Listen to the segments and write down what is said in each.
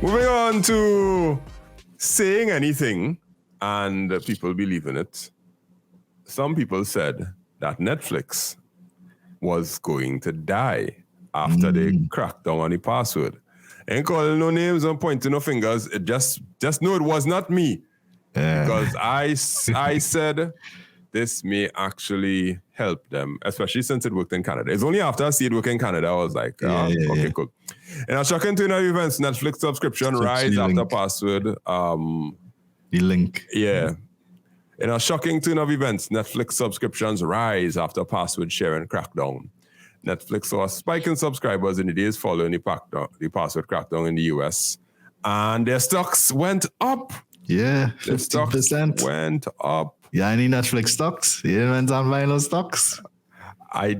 Moving on to saying anything and people believing it. Some people said that Netflix was going to die after they cracked down on the password. Ain't calling no names and pointing no fingers. It just know it was not me. Because I said this may actually help them, especially since it worked in Canada. It's only after I see it work in Canada, I was like, okay, cool. And a shocking turn of events, Netflix subscription rise after password. The link. Yeah. In a shocking turn of events, Netflix subscriptions rise after password sharing crackdown. Netflix saw a spike in subscribers in the days following the password crackdown in the US. And their stocks went up. Yeah, 50%. Their stocks went up. Yeah, any Netflix stocks? You didn't buy no stocks? I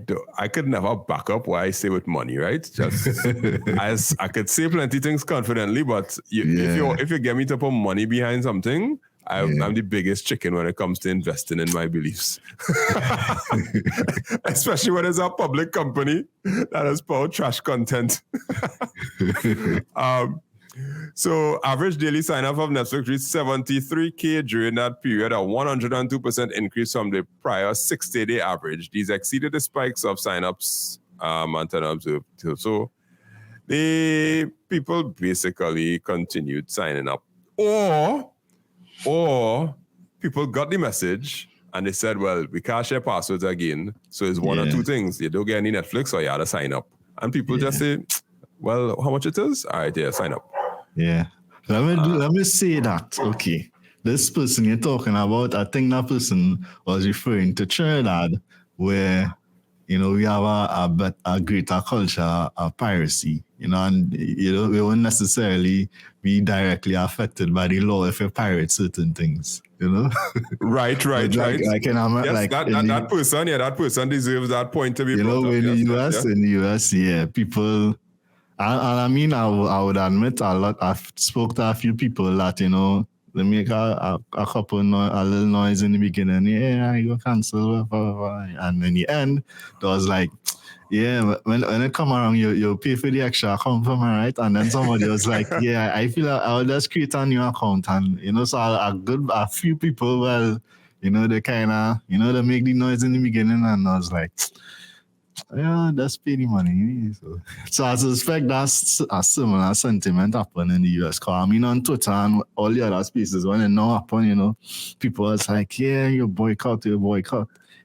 could never back up what I say with money, right? Just as I could say plenty things confidently, but if you get me to put money behind something, I'm the biggest chicken when it comes to investing in my beliefs. Especially when it's a public company that has power trash content. So average daily sign-up of Netflix reached 73K during that period, a 102% increase from the prior 60-day average. These exceeded the spikes of sign-ups Montana observed. So the people basically continued signing up. Or people got the message and they said, well, we can't share passwords again. So it's one or two things. You don't get any Netflix or you had to sign up. And people just say, well, how much it is? All right, sign up. Yeah. Let me say that. Okay. This person you're talking about, I think that person was referring to Trinidad, where, we have a greater culture of piracy, and, we won't necessarily be directly affected by the law if you pirate certain things, Right. That person deserves that point to be brought up. In the US, people... And I mean, I would admit I've spoke to a few people that, they make a couple, a little noise in the beginning. Yeah, I go cancel. Blah, blah, blah. And in the end, it was like, when it come around, you pay for the extra account for me, right? And then somebody was like, I feel like I'll just create a new account. And, so a few people, they kind of, they make the noise in the beginning. And I was like, that's pay the money. So I suspect that's a similar sentiment happen in the US. Cause I mean, on Twitter and all the other spaces, when it now happen, people are like, you boycott. A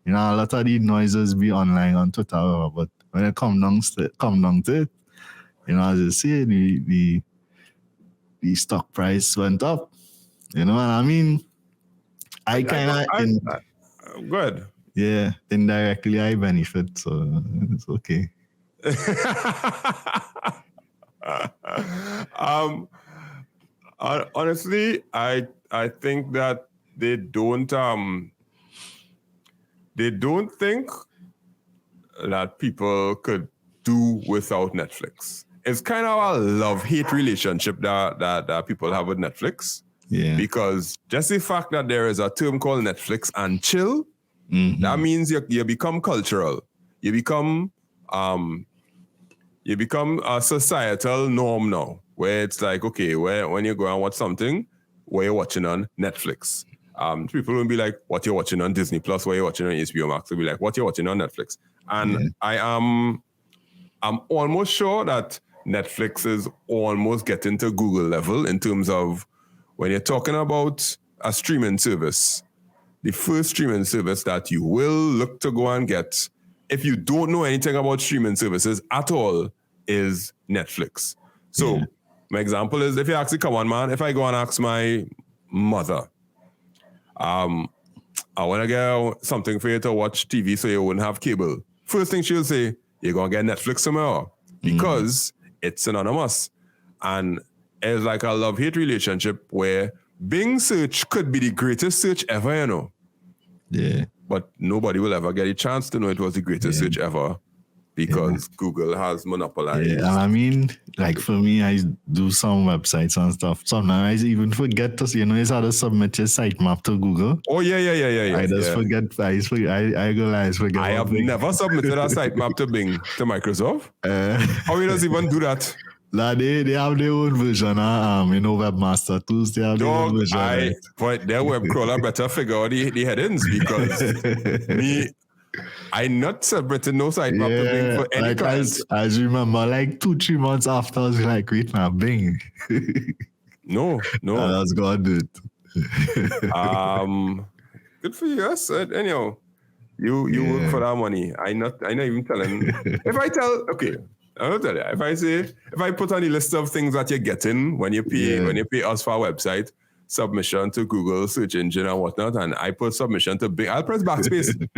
lot of the noises be online on Twitter, but when it come down to it, as you see, the stock price went up. And I mean, I kind of... Good. Yeah, indirectly I benefit, so it's okay. Honestly, I think that they don't think that people could do without Netflix. It's kind of a love-hate relationship that people have with Netflix. Yeah. Because just the fact that there is a term called Netflix and chill, that means you become cultural. You become a societal norm now, where it's like, okay, when you go and watch something, what you're watching on Netflix. People will be like, what you're watching on Disney Plus, what you're watching on HBO Max. They'll be like, what you're watching on Netflix. And I'm almost sure that Netflix is almost getting to Google level in terms of when you're talking about a streaming service. The first streaming service that you will look to go and get, if you don't know anything about streaming services at all, is Netflix. So my example is, if you actually come on, man, if I go and ask my mother, I want to get something for you to watch TV so you wouldn't have cable. First thing she'll say, you're going to get Netflix tomorrow because it's synonymous. And it's like a love-hate relationship where Bing search could be the greatest search ever, Yeah. But nobody will ever get a chance to know it was the greatest search ever because Google has monopolized. Yeah, and I mean, like for me, I do some websites and stuff. Sometimes I even forget to, you how to submit your sitemap to Google. Oh, yeah. I just forget. I forget. I have never submitted a sitemap to Bing, to Microsoft. How does even do that? Like they have their own version of Webmaster Tools. They have their own Dog, version, but their web crawler better figure out the headings because I not celebrating no sitemap to Bing for any client. As you remember, like 2-3 months after, I was like, wait now, Bing. No. That's God did. Good for you. Yes. Anyhow, you work for that money. I not even telling. If I tell, okay, I'll tell you. If I put on the list of things that you're getting when you pay us for our website, submission to Google search engine and whatnot, and I put submission to Bing, I'll press backspace.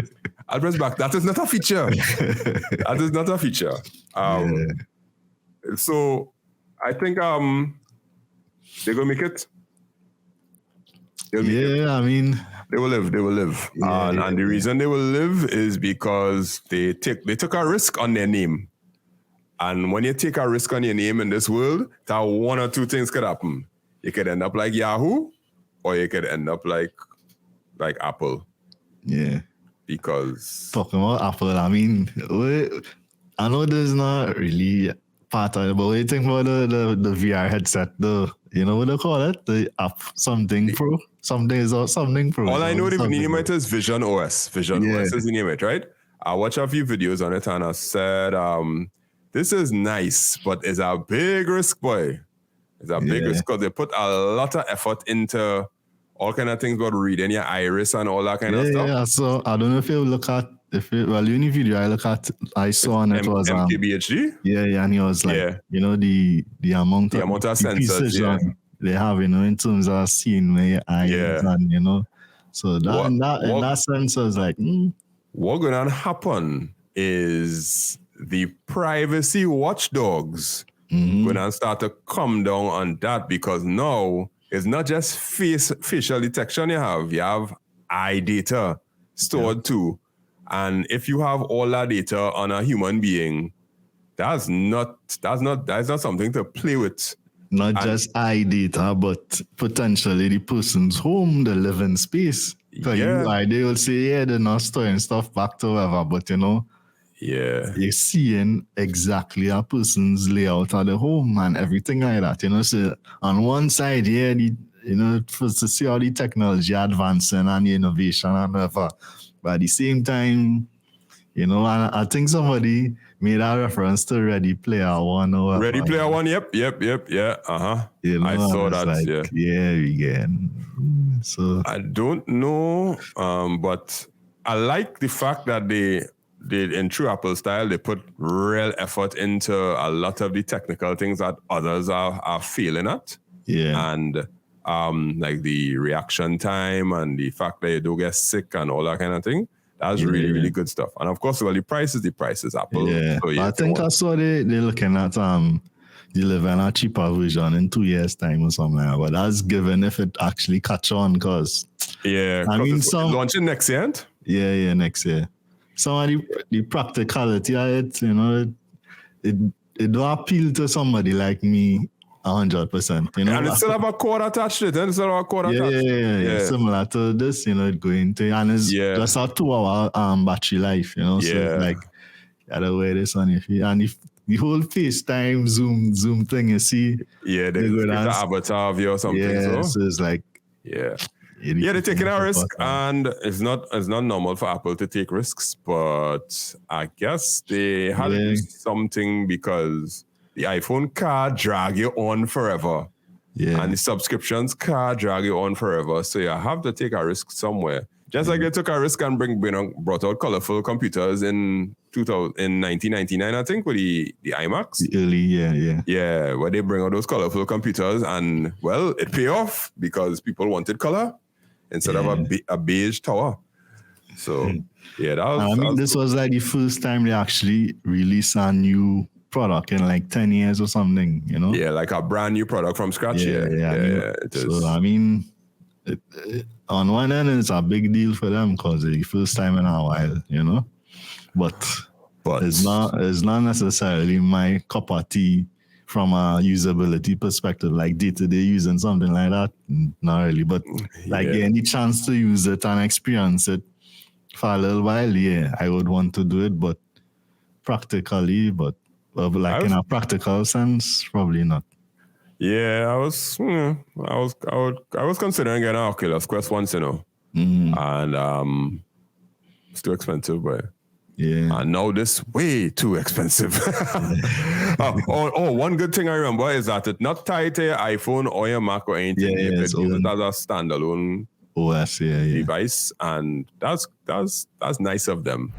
I'll press back. That is not a feature. That is not a feature. So I think they're gonna make it. I mean, they will live. And the reason they will live is because they took a risk on their name. And when you take a risk on your name in this world, that one or two things could happen. You could end up like Yahoo, or you could end up like Apple. Yeah. Because talking about Apple, I mean, I know there's not really part of it, but what do you think about the VR headset? What they call it? The app something pro? Something pro. All I know the name it is Vision OS. Vision OS is the name it, right? I watched a few videos on it and I said, this is nice, but it's a big risk, boy. It's a big risk because they put a lot of effort into all kind of things about reading your iris and all that kind of stuff. Yeah, so I don't know if you look at, any video I saw on it was MKBHD? Yeah, and he was like, the amount of sensors they have, in terms of seeing where your eyes and, so that in that sense, I was like, What gonna happen is the privacy watchdogs gonna start to come down on that because now it's not just facial detection you have eye data stored too. And if you have all that data on a human being, that's not something to play with. Not just eye data, but potentially the person's home, the living space. Because they will say, they're not storing stuff back to wherever, but you're seeing exactly a person's layout of the home and everything like that. So on one side, to see all the technology advancing and the innovation and whatever. But at the same time, and I think somebody made a reference to Ready Player One or whatever. Ready Player One, yep, yeah. I saw that, like, again. So I don't know, but I like the fact that they in true Apple style, they put real effort into a lot of the technical things that others are failing at. Yeah. And like the reaction time and the fact that you don't get sick and all that kind of thing. That's really, really good stuff. And of course, well, the price is Apple. Yeah. So, I think I saw they're looking at delivering a cheaper version in 2 years' time or something like that. But that's given if it actually catch on, because I mean, it's launching next year. Yeah, next year. Some of the practicality of it, it don't appeal to somebody like me 100%. And it's still have a cord attached to it. And it's still have a cord attached. Yeah. Similar to this, going to, and it's just a 2-hour battery life, So it's like, you gotta wear this on your feet. And if the whole FaceTime, Zoom thing, you see. Yeah, they get the avatar of you or something. Yeah, so it's like. They're taking a risk, and it's not normal for Apple to take risks, but I guess they had to do something because the iPhone can't drag you on forever. Yeah. And the subscriptions can't drag you on forever. So you have to take a risk somewhere. Just like they took a risk and brought out colorful computers in 1999, I think, with the iMacs. The early, Yeah, where they bring out those colorful computers, and well, it paid off because people wanted color instead of a beige tower. So this was like the first time they actually released a new product in like 10 years or something, Yeah, like a brand new product from scratch. It is. So I mean, on one end, it's a big deal for them because it's the first time in a while, But it's not necessarily my cup of tea from a usability perspective, like day-to-day using something like that. Not really, but like any chance to use it and experience it for a little while, I would want to do it, but practically, but But like in a practical sense, probably not. Yeah, I was considering getting an Oculus Quest once, and it's too expensive, but yeah. And now this way too expensive. One good thing I remember is that it's not tied to your iPhone or your Mac or anything. You could use it as a standalone OS, device, and that's nice of them.